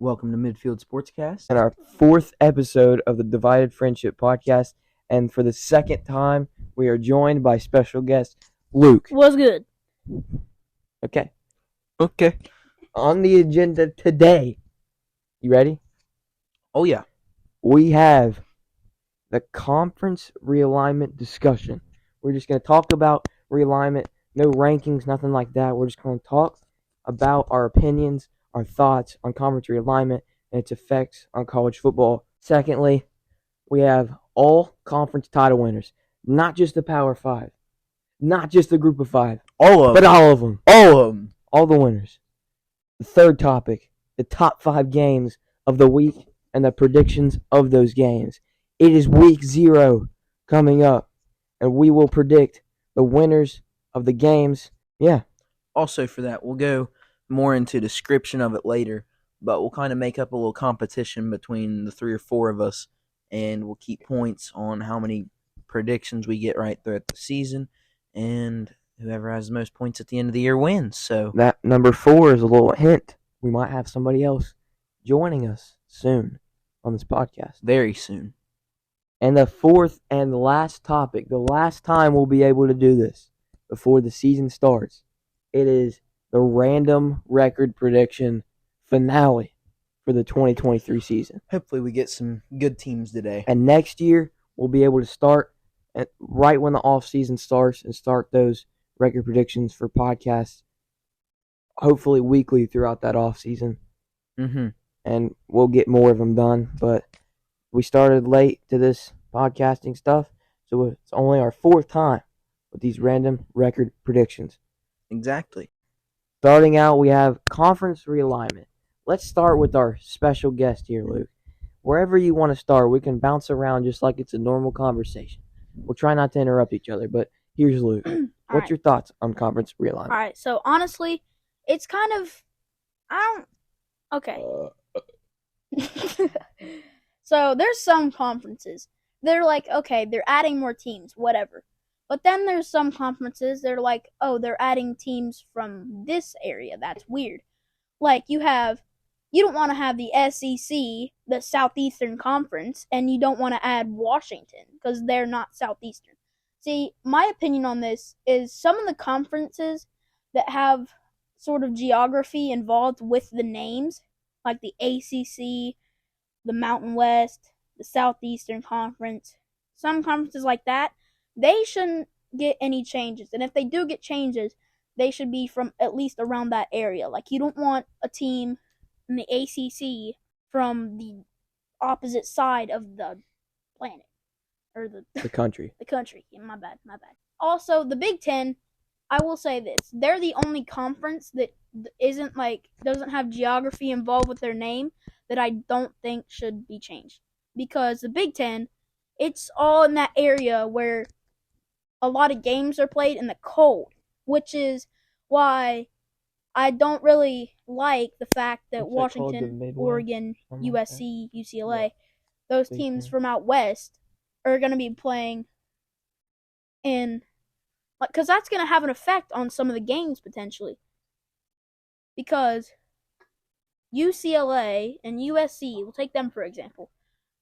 Welcome to Midfield Sportscast. And our fourth episode of the Divided Friendship Podcast. And for the second time, we are joined by special guest Luke. What's good? Okay. Okay. On the agenda today, you ready? Oh, yeah. We have the conference realignment discussion. We're just going to talk about realignment, no rankings, nothing like that. We're just going to talk about our opinions, our thoughts on conference realignment and its effects on college football. Secondly, we have all conference title winners, not just the Power Five, not just the Group of Five, All of but them. all of them, All of them. all the winners. The third topic, the top 5 games of the week and the predictions of those games. It is week 0 coming up, and we will predict the winners of the games. Yeah. Also, for that, we'll go more into description of it later, but we'll kind of make up a little competition between the 3 or 4 of us, and we'll keep points on how many predictions we get right throughout the season, and whoever has the most points at the end of the year wins. So That number 4 is a little hint. We might have somebody else joining us soon on this podcast. very soon. And the fourth and last topic, the last time we'll be able to do this before the season starts, it is the random record prediction finale for the 2023 season. Hopefully we get some good teams today. And next year, we'll be able to start right when the off season starts and start those record predictions for podcasts, hopefully weekly throughout that off season. Mm-hmm. And we'll get more of them done. But we started late to this podcasting stuff, so it's only our 4th time with these random record predictions. Exactly. Starting out, we have conference realignment. Let's start with our special guest here, Luke. Wherever you want to start, we can bounce around just like it's a normal conversation. We'll try not to interrupt each other, but here's Luke. What's your thoughts on conference realignment? All right, so honestly, it's kind of, okay. So there's some conferences. They're like, okay, they're adding more teams, whatever. But then there's some conferences, they're like, oh, they're adding teams from this area. That's weird. Like, you don't want to have the SEC, the Southeastern Conference, and you don't want to add Washington because they're not Southeastern. See, my opinion on this is some of the conferences that have sort of geography involved with the names, like the ACC, the Mountain West, the Southeastern Conference, some conferences like that, they shouldn't get any changes. And if they do get changes, they should be from at least around that area. Like, you don't want a team in the ACC from the opposite side of the planet. Or The country. the country. Yeah, my bad. Also, the Big Ten, I will say this. They're the only conference that doesn't have geography involved with their name that I don't think should be changed. Because the Big Ten, it's all in that area where a lot of games are played in the cold, which is why I don't really like the fact that What's that called, the Washington, Midwest? Oregon, Something like USC, UCLA, Yeah. those Big teams Ten. from out west are going to be playing in, because that's going to have an effect on some of the games potentially. Because UCLA and USC, we'll take them for example,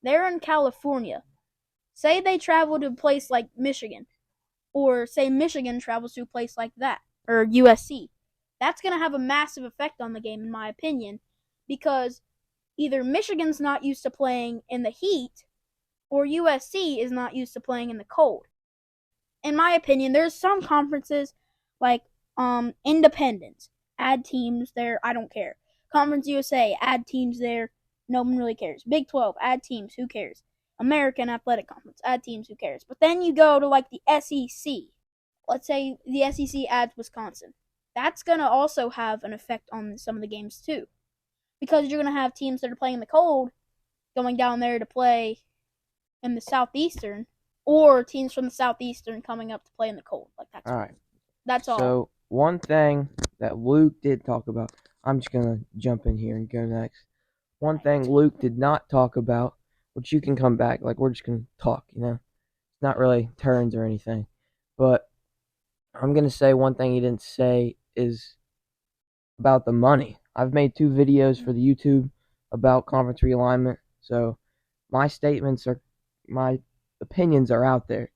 they're in California. Say they travel to a place like Michigan, or say Michigan travels to a place like that, or USC. That's going to have a massive effect on the game, in my opinion, because either Michigan's not used to playing in the heat, or USC is not used to playing in the cold. In my opinion, there's some conferences like Independence, add teams there, I don't care. Conference USA, add teams there, no one really cares. Big 12, add teams, who cares? American Athletic Conference, add teams, who cares? But then you go to like the SEC. Let's say the SEC adds Wisconsin. That's going to also have an effect on some of the games too. Because you're going to have teams that are playing in the cold going down there to play in the Southeastern, or teams from the Southeastern coming up to play in the cold. Like, that's All right. That's all. So, one thing that Luke did talk about, I'm just going to jump in here and go next. One thing Luke did not talk about, which you can come back, like we're just going to talk, It's not really turns or anything. But I'm going to say one thing he didn't say is about the money. I've made 2 videos for the YouTube about conference realignment. So my opinions are out there.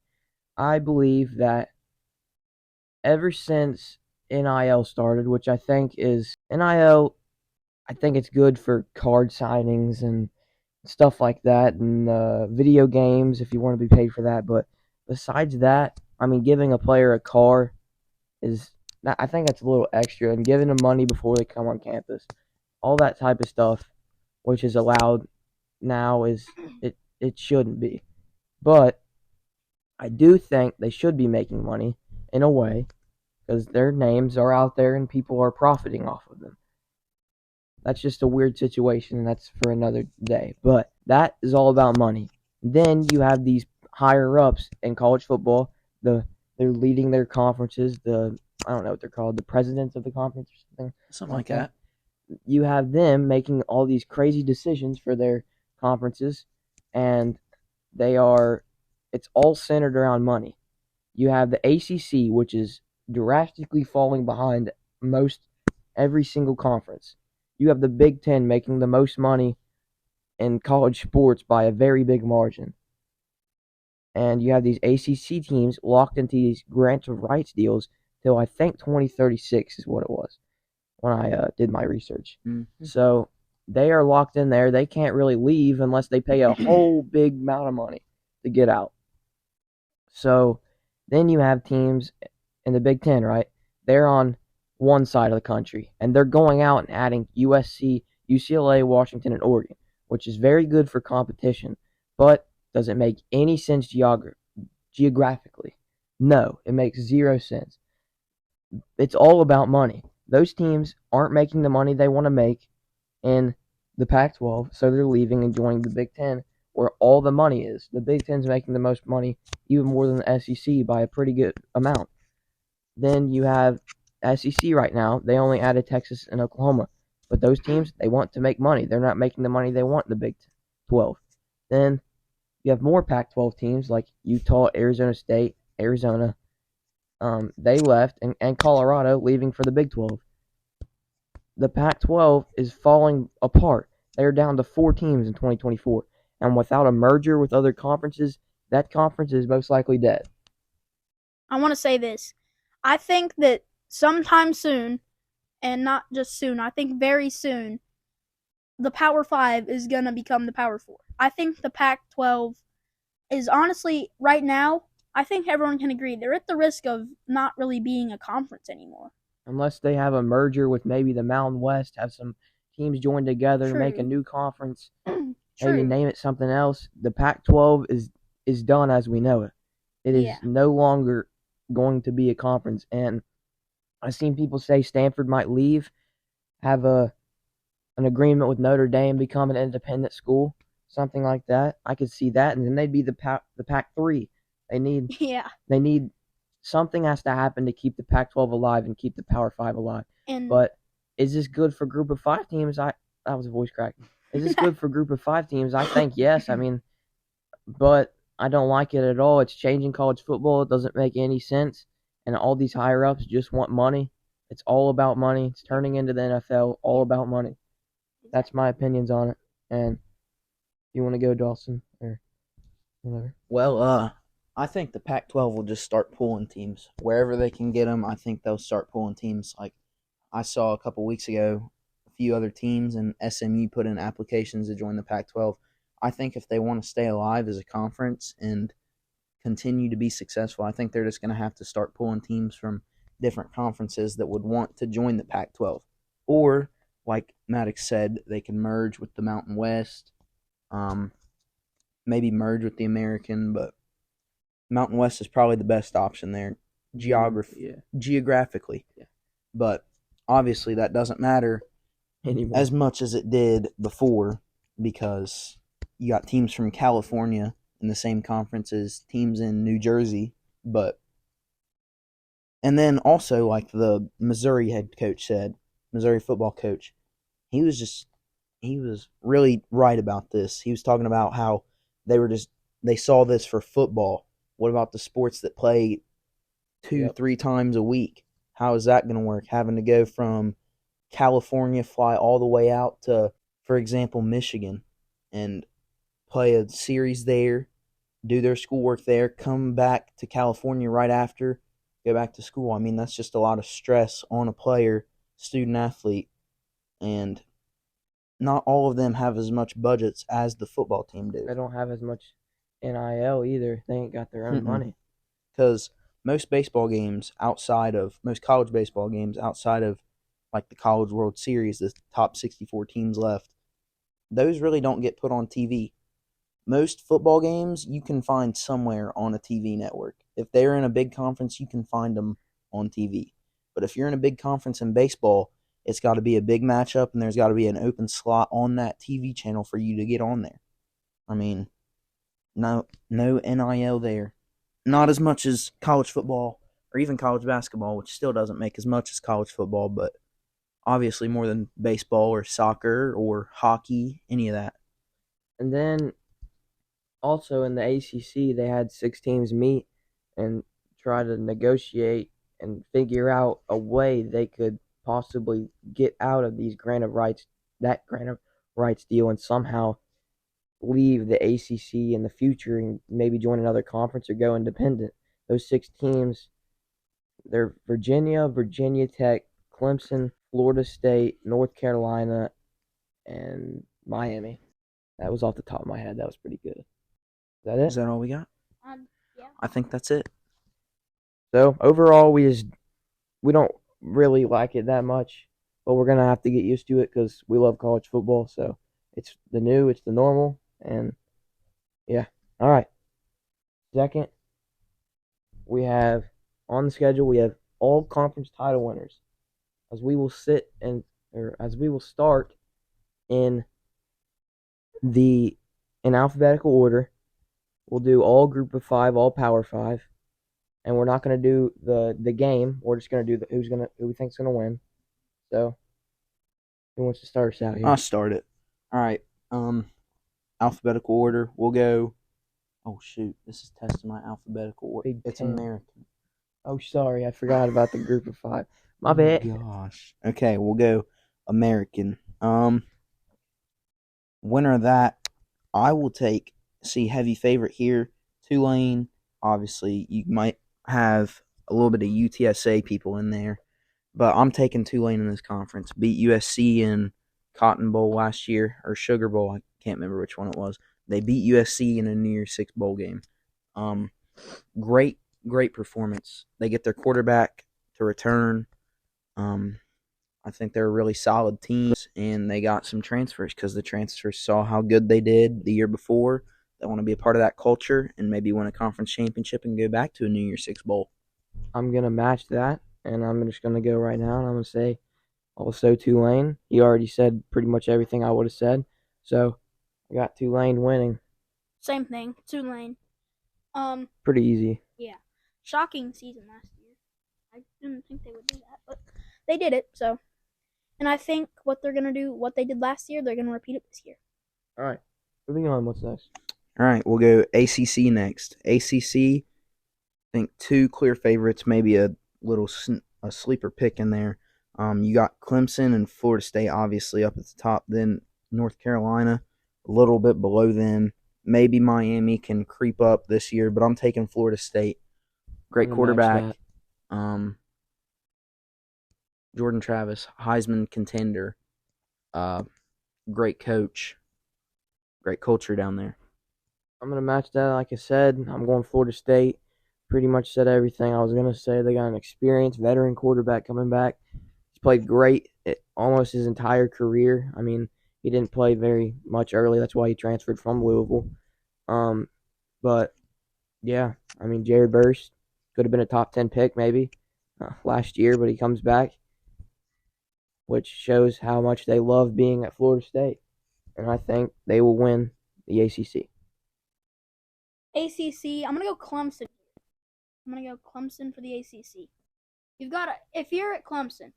I believe that ever since NIL started, which I think is NIL, I think it's good for card signings and stuff like that, and video games if you want to be paid for that. But besides that, I mean, giving a player a car I think that's a little extra, and giving them money before they come on campus, all that type of stuff, which is allowed now, it shouldn't be. But I do think they should be making money in a way because their names are out there and people are profiting off of them. That's just a weird situation, and that's for another day. But that is all about money. Then you have these higher ups in college football. They're leading their conferences. I don't know what they're called, the presidents of the conference or something like that. You have them making all these crazy decisions for their conferences, and it's all centered around money. You have the ACC, which is drastically falling behind most every single conference. You have the Big Ten making the most money in college sports by a very big margin. And you have these ACC teams locked into these grant of rights deals till I think 2036 is what it was when I did my research. Mm-hmm. So they are locked in there. They can't really leave unless they pay a whole big amount of money to get out. So then you have teams in the Big Ten, right? They're on one side of the country, and they're going out and adding USC, UCLA, Washington, and Oregon, which is very good for competition, but does it make any sense geographically? No, it makes zero sense. It's all about money. Those teams aren't making the money they want to make in the Pac-12, so they're leaving and joining the Big Ten, where all the money is. The Big Ten's making the most money, even more than the SEC by a pretty good amount. Then you have SEC right now. They only added Texas and Oklahoma, but those teams, they want to make money. They're not making the money they want in the Big 12. Then you have more Pac-12 teams like Utah, Arizona State, Arizona. They left, and Colorado leaving for the Big 12. The Pac-12 is falling apart. They're down to 4 teams in 2024. And without a merger with other conferences, that conference is most likely dead. I want to say this. I think that sometime soon, and not just soon, I think very soon, the Power 5 is going to become the Power 4. I think the Pac-12 is honestly, right now, I think everyone can agree, they're at the risk of not really being a conference anymore. Unless they have a merger with maybe the Mountain West, have some teams join together, True. make a new conference, True. maybe name it something else. The Pac-12 is done as we know it. It is no longer going to be a conference. And I've seen people say Stanford might leave, have an agreement with Notre Dame, become an independent school, something like that. I could see that, and then they'd be the Pac-3. They need something has to happen to keep the Pac-12 alive and keep the Power 5 alive. But is this good for Group of 5 teams? That was a voice crack. Is this good for Group of 5 teams? I think yes. I mean, but I don't like it at all. It's changing college football. It doesn't make any sense. And all these higher ups just want money. It's all about money. It's turning into the NFL, all about money. That's my opinions on it. And you want to go, Dawson, or whatever? Well, I think the Pac-12 will just start pulling teams. Wherever they can get them, I think they'll start pulling teams. Like I saw a couple weeks ago, a few other teams, and SMU put in applications to join the Pac-12. I think if they want to stay alive as a conference and continue to be successful, I think they're just going to have to start pulling teams from different conferences that would want to join the Pac-12. Or, like Maddox said, they can merge with the Mountain West, maybe merge with the American, but Mountain West is probably the best option there geographically. Yeah. But obviously that doesn't matter anymore as much as it did before, because you got teams from California in the same conference as teams in New Jersey. And then also, like the Missouri head coach said, Missouri football coach, he was really right about this. He was talking about how they saw this for football. What about the sports that play 2-3 times a week? How is that going to work? Having to go from California, fly all the way out to for example, Michigan, and play a series there, do their schoolwork there, come back to California right after, go back to school. I mean, that's just a lot of stress on a player, student athlete, and not all of them have as much budgets as the football team do. They don't have as much NIL either. They ain't got their own money. Because most college baseball games outside of like the College World Series, the top 64 teams left, those really don't get put on TV. Most football games you can find somewhere on a TV network. If they're in a big conference, you can find them on TV. But if you're in a big conference in baseball, it's got to be a big matchup, and there's got to be an open slot on that TV channel for you to get on there. I mean, no NIL there. Not as much as college football or even college basketball, which still doesn't make as much as college football, but obviously more than baseball or soccer or hockey, any of that. And then also in the ACC, they had 6 teams meet and try to negotiate and figure out a way they could possibly get out of that grant of rights deal, and somehow leave the ACC in the future and maybe join another conference or go independent. Those 6 teams, they're Virginia, Virginia Tech, Clemson, Florida State, North Carolina, and Miami. That was off the top of my head. That was pretty good. Is that it? Is that all we got? Yeah. I think that's it. So overall, we don't really like it that much, but we're gonna have to get used to it because we love college football. So it's the new, it's the normal, and yeah. All right. Second, we have on the schedule all conference title winners, as we will start in alphabetical order. We'll do all Group of 5, all Power 5. And we're not going to do the game. We're just going to do who we think's going to win. So, who wants to start us out here? I'll start it. All right. Alphabetical order. We'll go. Oh shoot! This is testing my alphabetical order. It's American. Oh, sorry, I forgot about the Group of 5. My bad. Gosh. Okay, we'll go American. Winner of that, I will take. See, heavy favorite here, Tulane. Obviously, you might have a little bit of UTSA people in there, but I'm taking Tulane in this conference. Beat USC in Cotton Bowl last year, or Sugar Bowl. I can't remember which one it was. They beat USC in a New Year's Six bowl game. Great performance. They get their quarterback to return. I think they're a really solid team, and they got some transfers because the transfers saw how good they did the year before. They want to be a part of that culture and maybe win a conference championship and go back to a New Year's Six bowl. I'm going to match that, and I'm just going to go right now, and I'm going to say also Tulane. He already said pretty much everything I would have said, so I got Tulane winning. Same thing, Tulane. Pretty easy. Yeah. Shocking season last year. I didn't think they would do that, but they did it, so. And I think what they're going to do, what they did last year, they're going to repeat it this year. All right. Moving on, what's next? All right, we'll go ACC next. ACC, I think 2 clear favorites, maybe a little a sleeper pick in there. You got Clemson and Florida State obviously up at the top. Then North Carolina a little bit below them. Maybe Miami can creep up this year, but I'm taking Florida State. Great quarterback. Jordan Travis, Heisman contender. Great coach. Great culture down there. I'm going to match that. Like I said, I'm going Florida State. Pretty much said everything I was going to say. They got an experienced veteran quarterback coming back. He's played great almost his entire career. I mean, he didn't play very much early. That's why he transferred from Louisville. But, yeah, I mean, Jared Verse could have been a top 10 pick maybe last year, but he comes back, which shows how much they love being at Florida State. And I think they will win the ACC. ACC, I'm going to go Clemson. I'm going to go Clemson for the ACC. If you're at Clemson,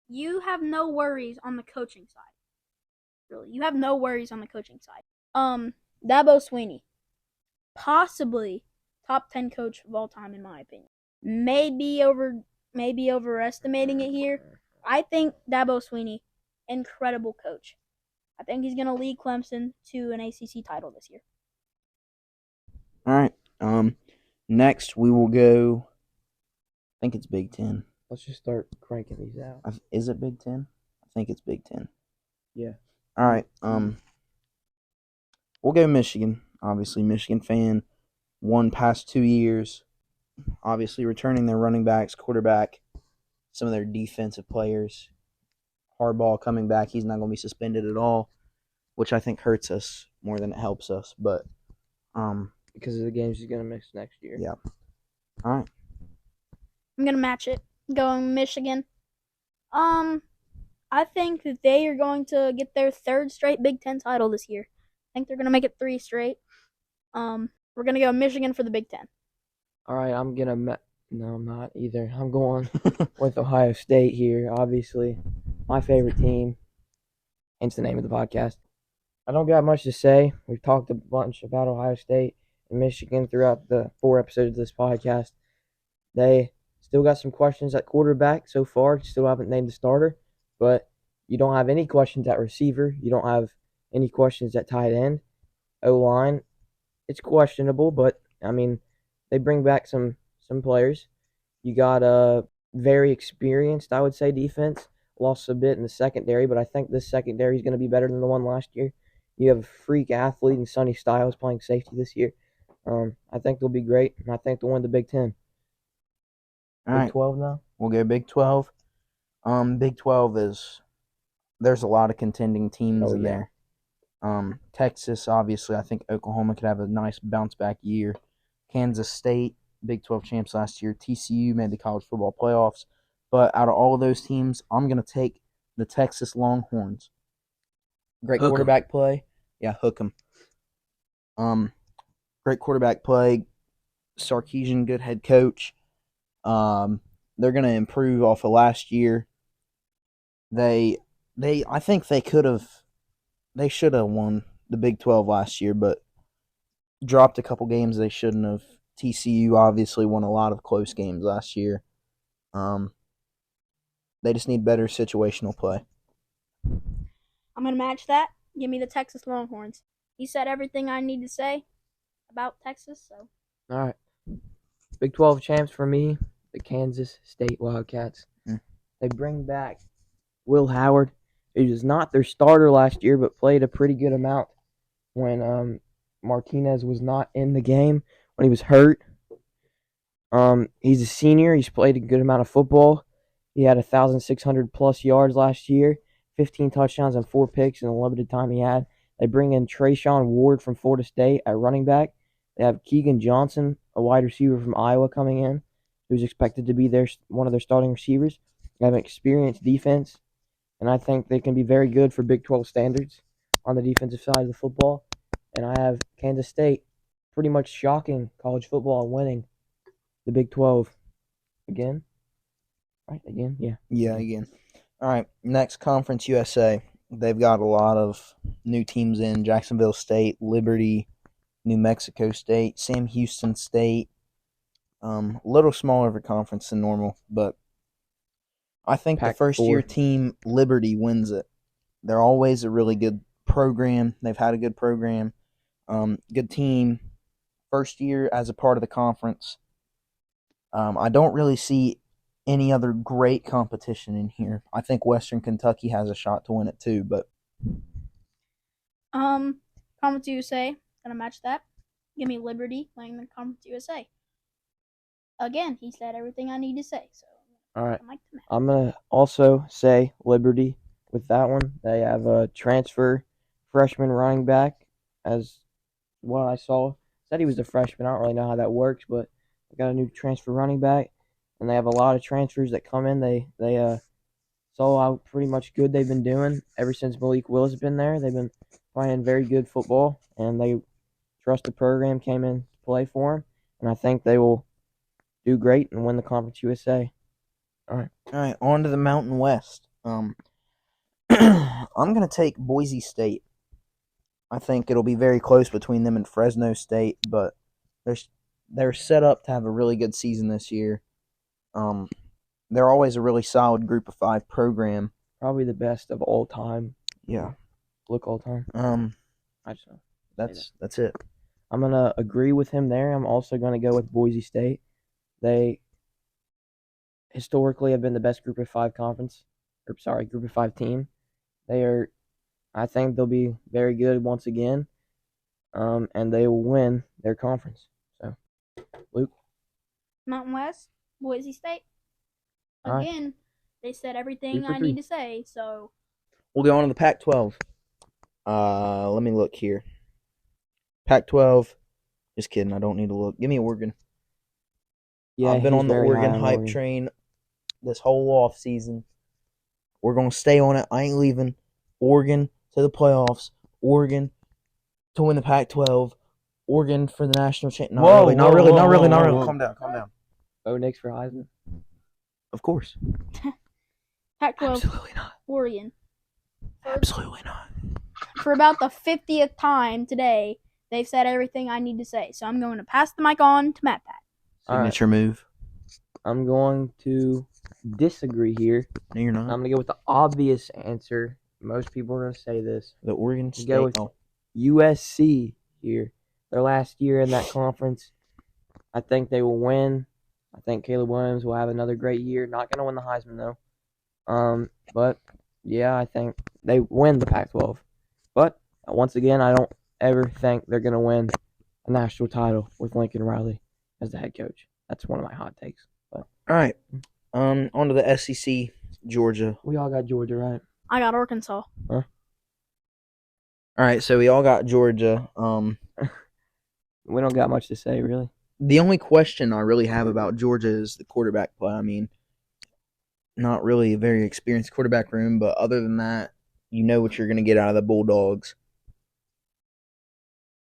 you have no worries on the coaching side. Really, you have no worries on the coaching side. Dabo Swinney, possibly top 10 coach of all time in my opinion. Maybe overestimating it here. I think Dabo Swinney, incredible coach. I think he's going to lead Clemson to an ACC title this year. All right. Next we will go. I think it's Big Ten. Let's just start cranking these out. Is it Big Ten? I think it's Big Ten. Yeah. All right. We'll go Michigan. Obviously, Michigan fan. Won past 2 years. Obviously, returning their running backs, quarterback, some of their defensive players. Harbaugh coming back. He's not going to be suspended at all, which I think hurts us more than it helps us. But because of the games he's going to miss next year. Yeah. All right. I'm going to match it. Going Michigan. I think that they are going to get their third straight Big Ten title this year. I think they're going to make it 3 straight. We're going to go Michigan for the Big Ten. All right, I'm going to no, I'm not either. I'm going with Ohio State here, obviously. My favorite team. Hence the name of the podcast. I don't got much to say. We've talked a bunch about Ohio State and Michigan throughout the 4 episodes of this podcast. They still got some questions at quarterback so far. Still haven't named the starter. But you don't have any questions at receiver. You don't have any questions at tight end. O-line, it's questionable, but, I mean, they bring back some players. You got a very experienced, I would say, defense. Lost a bit in the secondary, but I think this secondary is going to be better than the one last year. You have a freak athlete in Sonny Styles playing safety this year. I think they'll be great, and I think they'll win the Big Ten. All right. Big 12 now? We'll go Big 12. Big 12 there's a lot of contending teams in there. Texas, obviously, I think Oklahoma could have a nice bounce back year. Kansas State, Big 12 champs last year. TCU made the college football playoffs. But out of all of those teams, I'm going to take the Texas Longhorns. Great quarterback play. Yeah, hook 'em. Great quarterback play. Sarkisian, good head coach. They're going to improve off of last year. I think they should have won the Big 12 last year, but dropped a couple games they shouldn't have. TCU obviously won a lot of close games last year. They just need better situational play. I'm going to match that. Give me the Texas Longhorns. He said everything I need to say about Texas, so. All right. Big 12 champs for me, the Kansas State Wildcats. They bring back Will Howard. He was not their starter last year, but played a pretty good amount when Martinez was not in the game, when he was hurt. He's a senior. He's played a good amount of football. He had 1,600-plus yards last year, 15 touchdowns and 4 picks in the limited time he had. They bring in Trayshawn Ward from Florida State at running back. They have Keegan Johnson, a wide receiver from Iowa, coming in, who's expected to be one of their starting receivers. They have an experienced defense, and I think they can be very good for Big 12 standards on the defensive side of the football. And I have Kansas State pretty much shocking college football and winning the Big 12 again. Right, again? Yeah. Yeah, again. All right, next Conference USA. They've got a lot of new teams in. Jacksonville State, Liberty, New Mexico State, Sam Houston State. A little smaller of a conference than normal, but I think the first-year team, Liberty, wins it. They're always a really good program. They've had a good program. Good team. First year as a part of the conference. I don't really see any other great competition in here. I think Western Kentucky has a shot to win it too, but Conference USA, gonna match that. Give me Liberty playing the Conference USA. Again, he said everything I need to say, so all right. I'm gonna also say Liberty with that one. They have a transfer freshman running back, as what I saw. Said he was a freshman. I don't really know how that works, but they got a new transfer running back, and they have a lot of transfers that come in. They saw how pretty much good they've been doing ever since Malik Willis has been there. They've been playing very good football, and they trust the program came in to play for them, and I think they will do great and win the Conference USA. All right, on to the Mountain West. I'm going to take Boise State. I think it'll be very close between them and Fresno State, but they're set up to have a really good season this year. They're always a really solid Group of 5 program. Probably the best of all time. Yeah. Look all time. I just know. That's it. I'm gonna agree with him there. I'm also gonna go with Boise State. They historically have been the best Group of 5 Group of 5 team. I think they'll be very good once again, and they will win their conference. So, Luke, Mountain West, Boise State. All right. Again, they said everything 3 for I 3. need to say. So We'll go on to the Pac-12. Let me look here. Pac-12. Just kidding. I don't need to look. Give me Oregon. yeah, I've been he's on the very high Oregon on hype Oregon. train this whole off season. We're gonna stay on it. I ain't leaving. Oregon to the playoffs. Oregon to win the Pac-12. Oregon for the national championship. Not really. Calm down. Bo Nix for Heisman. Of course. Pac-12, Absolutely not. Oregon. Absolutely not. For about the 50th time today, they've said everything I need to say. So I'm going to pass the mic on to Matt Pat. All right. Signature move. I'm going to disagree here. No, you're I'm not. gonna go with the obvious answer. Most people are gonna say this. The Oregon State. Go with USC here. Their last year in that conference. I think they will win. I think Caleb Williams will have another great year. Not gonna win the Heisman though. But yeah, I think they win the Pac-12. But once again, I don't ever think they're gonna win a national title with Lincoln Riley as the head coach. That's one of my hot takes. But All right. On to the SEC. Georgia. we all got Georgia, right? I got Arkansas. All right, so we all got Georgia. We don't got much to say, really. The only question I really have about Georgia is the quarterback play. I mean, not really a very experienced quarterback room, but other than that, you know what you're going to get out of the Bulldogs.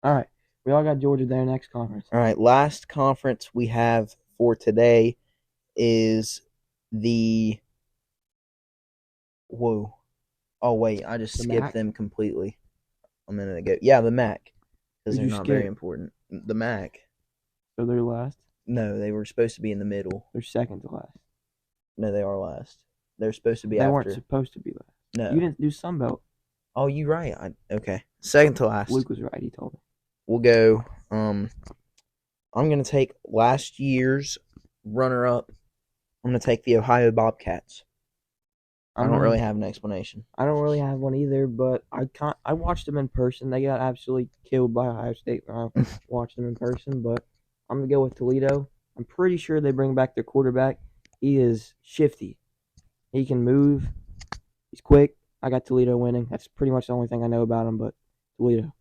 All right. We all got Georgia there next conference. All right, last conference we have for today is the Whoa. Oh, wait, I just The skipped MAC? them completely a minute ago. Yeah, the MAC, because Who'd they're you not very skip? important. The MAC. So they're last. No, they were supposed to be in the middle. They're second to last. No, they are last. They're supposed to be They after. weren't supposed to be last. No. You didn't do Sunbelt. Oh, you right. Okay. Second to last. Luke was right. He told me. We'll go. I'm gonna take last year's runner-up. I'm gonna take the Ohio Bobcats. I don't really have an explanation. I don't really have one either, but I watched them in person. They got absolutely killed by Ohio State when I watched them in person. But I'm gonna go with Toledo. I'm pretty sure they bring back their quarterback. He is shifty. He can move. He's quick. I got Toledo winning. That's pretty much the only thing I know about him. But Toledo.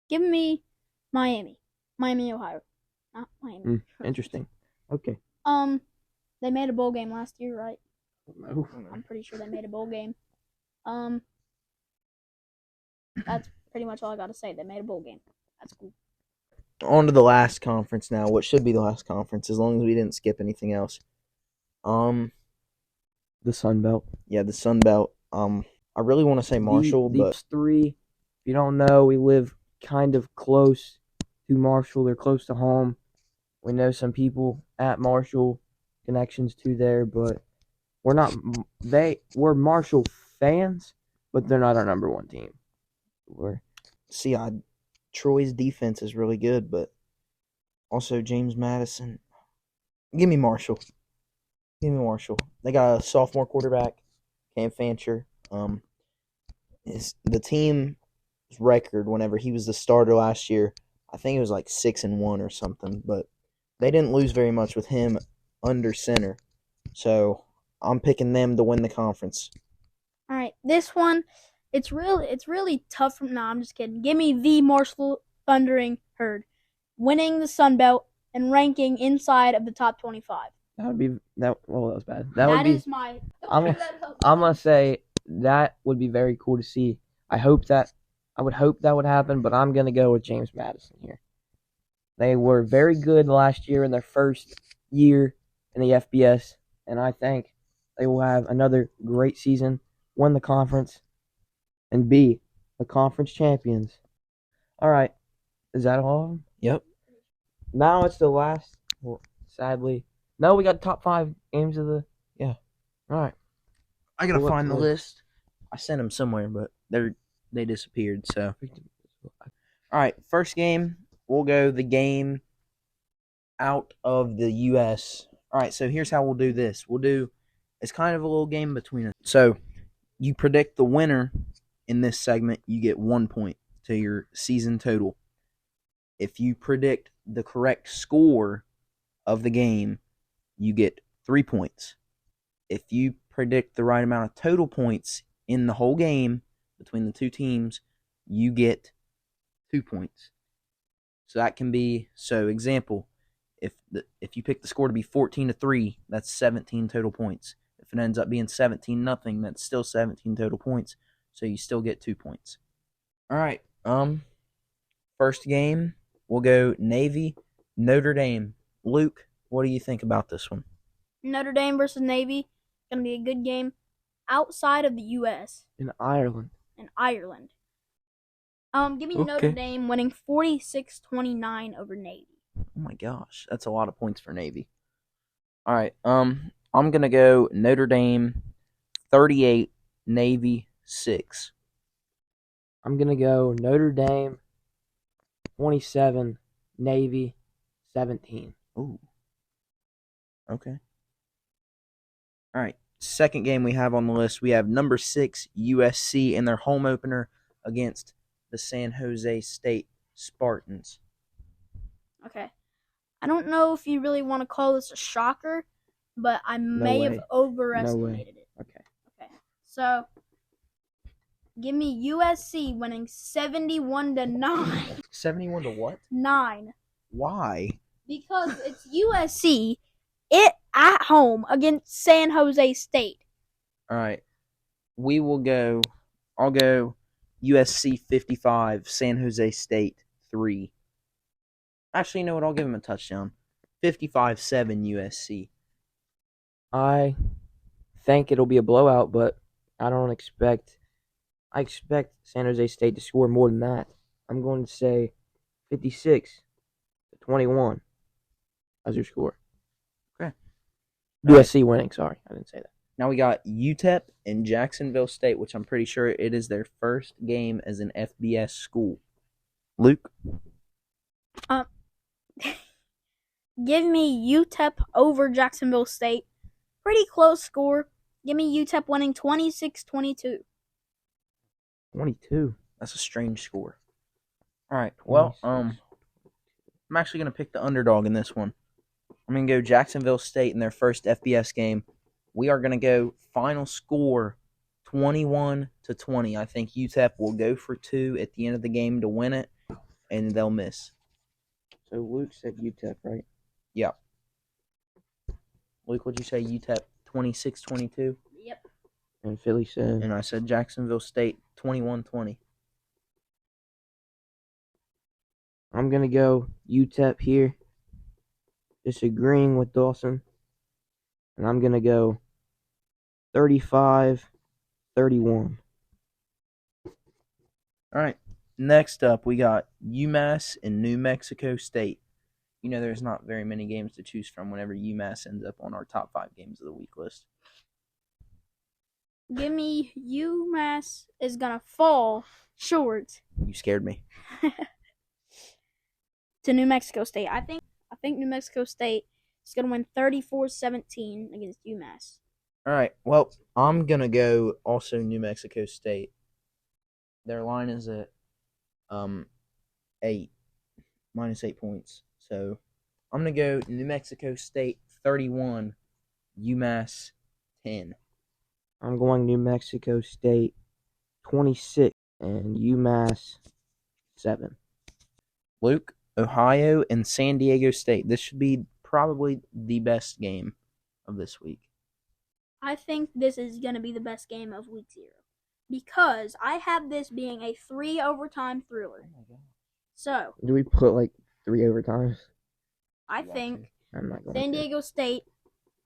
Give me Miami. Miami, Ohio. Not Miami. Interesting. Okay. They made a bowl game last year, right? No. I'm pretty sure they made a bowl game. That's pretty much all I got to say. They made a bowl game. That's cool. On to the last conference now. What should be the last conference, as long as we didn't skip anything else. The Sun Belt. Yeah, the Sun Belt. I really want to say Marshall, but These three, if you don't know, we live kind of close to Marshall. They're close to home. We know some people at Marshall, connections to there, but we're not. We're Marshall fans, but they're not our number one team. Troy's defense is really good, but also James Madison. Give me Marshall. They got a sophomore quarterback, Cam Fancher. The team's record whenever he was the starter last year, I think it was like 6-1 or something, but they didn't lose very much with him under center. So I'm picking them to win the conference. All right, this one, it's really tough. I'm just kidding. Give me the Marshall Thundering Herd, winning the Sun Belt and ranking inside of the top 25. That would be that. Well, that was bad. That is my. I'm gonna say that would be very cool to see. I would hope that would happen, but I'm gonna go with James Madison here. They were very good last year in their first year in the FBS, and I think they will have another great season, win the conference, and be the conference champions. All right, is that all of them? Yep. Now it's the last. Well, sadly, no. We got top 5 games of the. Yeah. All right. I gotta Well, find the look. list. I sent them somewhere, but they're they disappeared. So, all right, first game, we'll go the game out of the U.S. All right, so here's how we'll do this. It's kind of a little game between us. So, you predict the winner in this segment, you get 1 point to your season total. If you predict the correct score of the game, you get 3 points. If you predict the right amount of total points in the whole game between the two teams, you get 2 points. So that can be, example, if you pick the score to be 14-3, that's 17 total points. If it ends up being 17-0, that's still 17 total points. So you still get 2 points. All right. First game, we'll go Navy, Notre Dame. Luke, what do you think about this one? Notre Dame versus Navy. Going to be a good game outside of the U.S. In Ireland. and Ireland. Give me Notre Dame winning 46-29 over Navy. Oh my gosh, that's a lot of points for Navy. All right, I'm gonna go Notre Dame 38, Navy 6. I'm gonna go Notre Dame 27, Navy 17. Ooh. Okay. All right. Second game we have on the list, we have number 6 USC in their home opener against the San Jose State Spartans. Okay. I don't know if you really want to call this a shocker, but I may have overestimated it. Okay. So, give me USC winning 71-9. 71 to what? 9. Why? Because it's USC at home against San Jose State. All right. I'll go USC 55, San Jose State 3. Actually, you know what? I'll give him a touchdown. 55-7 USC. I think it'll be a blowout, but I expect San Jose State to score more than that. I'm going to say 56-21 as your score. Okay. USC winning, sorry. I didn't say that. Now we got UTEP and Jacksonville State, which I'm pretty sure it is their first game as an FBS school. Luke? Give me UTEP over Jacksonville State. Pretty close score. Give me UTEP winning 26-22. 22. That's a strange score. All right. Well, I'm actually going to pick the underdog in this one. I'm going to go Jacksonville State in their first FBS game. We are going to go final score 21-20. I think UTEP will go for 2 at the end of the game to win it, and they'll miss. So Luke said UTEP, right? Yeah. Luke, what'd you say? UTEP 26-22? Yep. And Philly said. And I said Jacksonville State 21-20. I'm going to go UTEP here, disagreeing with Dawson. And I'm going to go 35-31. All right. Next up, we got UMass and New Mexico State. You know, there's not very many games to choose from whenever UMass ends up on our top 5 games of the week list. Give me UMass is going to fall short. You scared me. To New Mexico State. I think New Mexico State is going to win 34-17 against UMass. All right. Well, I'm going to go also New Mexico State. Their line is at 8, -8 points. So I'm going to go New Mexico State 31, UMass 10. I'm going New Mexico State 26 and UMass 7. Luke, Ohio and San Diego State. This should be probably the best game of this week. I think this is going to be the best game of week 0 because I have this being a 3 overtime thriller. Oh my God. So, Do we put like 3 overtimes? I think I'm not going San Diego State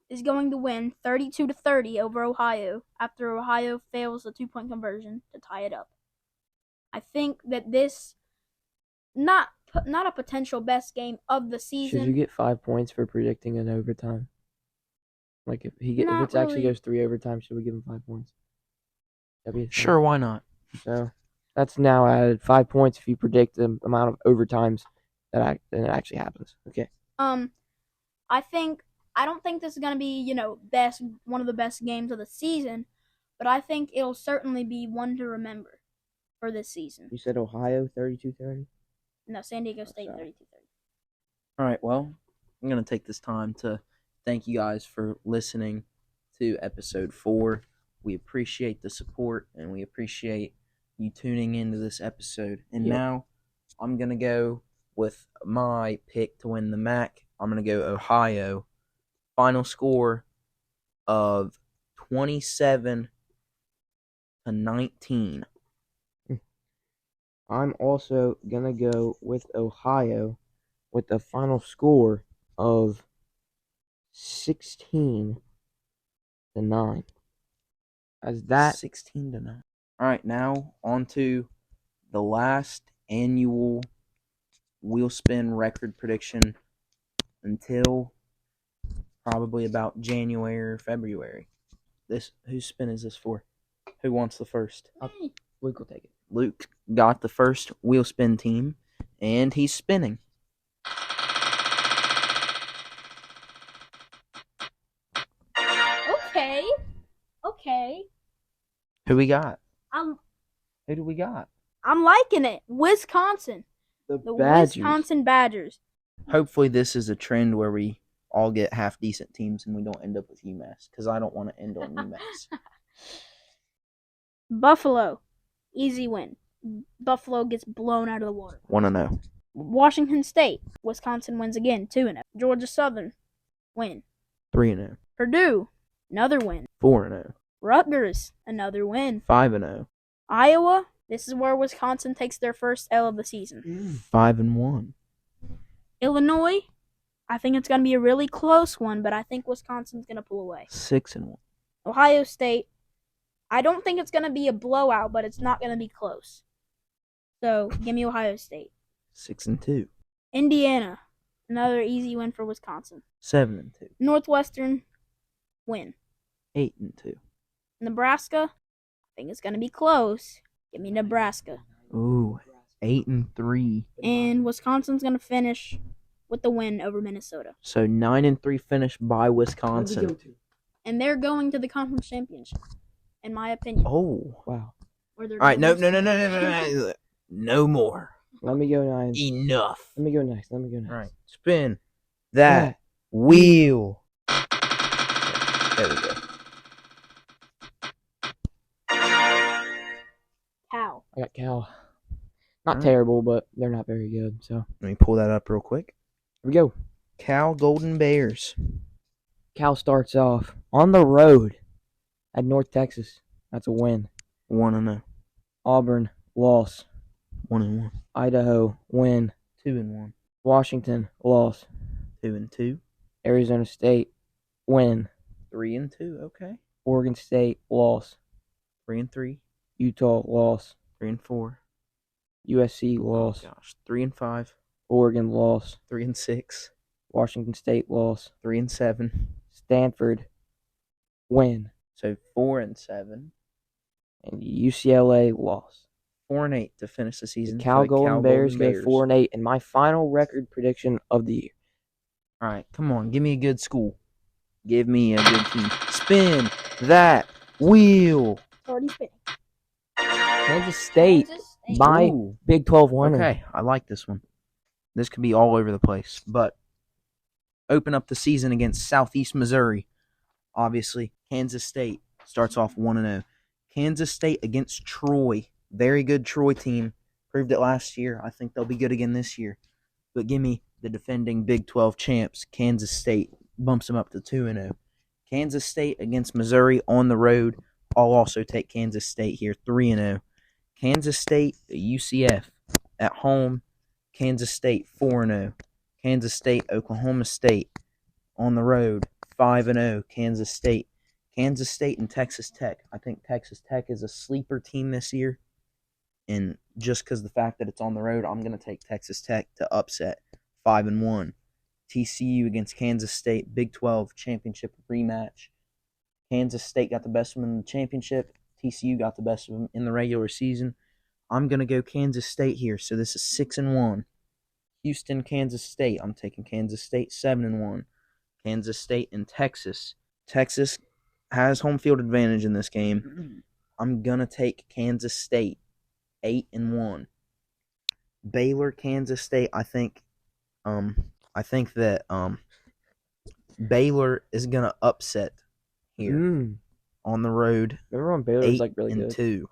is going to win 32-30 over Ohio after Ohio fails the 2-point conversion to tie it up. I think that this not a potential best game of the season. Should you get 5 points for predicting an overtime? Like if it actually goes 3 overtime, should we give him 5 points? Sure, why not? So That's now added 5 points if you predict the amount of overtimes that it actually happens. Okay. I don't think this is gonna be, one of the best games of the season, but I think it'll certainly be one to remember for this season. You said Ohio 32-30? No, San Diego State sorry. 32-30. All right, well, I'm going to take this time to thank you guys for listening to episode 4. We appreciate the support, and we appreciate you tuning into this episode. And Yep. now I'm going to go with my pick to win the MAC. I'm going to go Ohio. Final score of 27-19. I'm also going to go with Ohio with a final score of 16-9. As that 16-9. All right, now on to the last annual wheel spin record prediction until probably about January or February. Whose spin is this for? Who wants the first? Luke will take it. Luke got the first wheel spin team, and he's spinning. Okay. Who we got? I'm Who do we got? liking it. Wisconsin. The Badgers. Wisconsin Badgers. Hopefully this is a trend where we all get half decent teams and we don't end up with UMass, because I don't want to end on UMass. Buffalo. Easy win. Buffalo gets blown out of the water. 1-0. Washington State. Wisconsin wins again. 2-0. Georgia Southern. Win. 3-0. Purdue. Another win. 4-0. Rutgers. Another win. 5-0. Iowa. This is where Wisconsin takes their first L of the season. 5-1. Illinois. I think it's going to be a really close one, but I think Wisconsin's going to pull away. 6-1. Ohio State. I don't think it's going to be a blowout, but it's not going to be close. So, give me Ohio State. 6-2. Indiana. Another easy win for Wisconsin. 7-2. Northwestern. Win. 8-2. Nebraska. I think it's going to be close. Give me Nebraska. Ooh, 8-3. And Wisconsin's going to finish with the win over Minnesota. So 9-3 finish by Wisconsin. And they're going to the conference championship, in my opinion. Oh, Wow. Or they're all right. No. going No more. Let me go nine. Enough. Let me go next. All right, spin that wheel. There we go. Cow. I got Cal. Not Alright. terrible, but they're not very good. So Let me pull that up real quick. here we go. Cal Golden Bears. Cal starts off on the road at North Texas. That's a win. 1-0. Auburn, loss. 1-1. Idaho, win. 2-1. Washington, loss. 2-2. Arizona State, win. 3-2. Okay. Oregon State, loss. 3-3. Utah, loss. 3-4. USC, loss. Gosh, 3-5. Oregon, loss. 3-6. Washington State, loss. 3-7. Stanford, win. So 4-7. And UCLA, loss. 4-8 to finish the season. The for Cal the Golden Bears go Bears. 4-8 in my final record prediction of the year. All right, come on, give me a good school. Give me a good team. Spin that wheel. Already spinning. Kansas State, Kansas State. my Ooh. Big 12 winner. Okay, I like this one. This could be all over the place, but open up the season against Southeast Missouri. Obviously, Kansas State starts off 1-0. Kansas State against Troy. Very good Troy team. Proved it last year. I think they'll be good again this year. But give me the defending Big 12 champs, Kansas State. Bumps them up to 2-0. Kansas State against Missouri on the road. I'll also take Kansas State here, 3-0. Kansas State, UCF at home. Kansas State, 4-0. Kansas State, Oklahoma State on the road, 5-0. Kansas State. Kansas State and Texas Tech. I think Texas Tech is a sleeper team this year. And just because the fact that it's on the road, I'm going to take Texas Tech to upset, 5-1. TCU against Kansas State, Big 12 championship rematch. Kansas State got the best of them in the championship. TCU got the best of them in the regular season. I'm gonna go Kansas State here. So this is 6-1. Houston, Kansas State. I'm taking Kansas State 7-1. Kansas State and Texas. Texas has home field advantage in this game. I'm gonna take Kansas State 8-1. Baylor, Kansas State. I think that Baylor is gonna upset here on the road. Remember when Baylor was like really 8-2. good?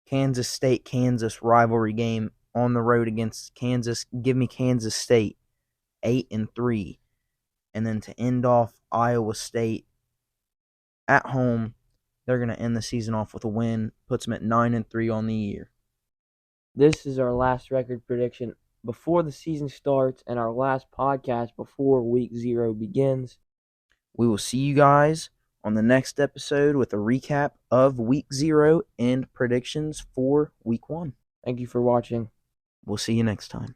Kansas State, Kansas rivalry game on the road against Kansas. Give me Kansas State 8-3. And then to end off, Iowa State at home. They're going to end the season off with a win. Puts them at 9-3 on the year. This is our last record prediction before the season starts and our last podcast before week 0 begins. We will see you guys on the next episode with a recap of week 0 and predictions for week 1. Thank you for watching. We'll see you next time.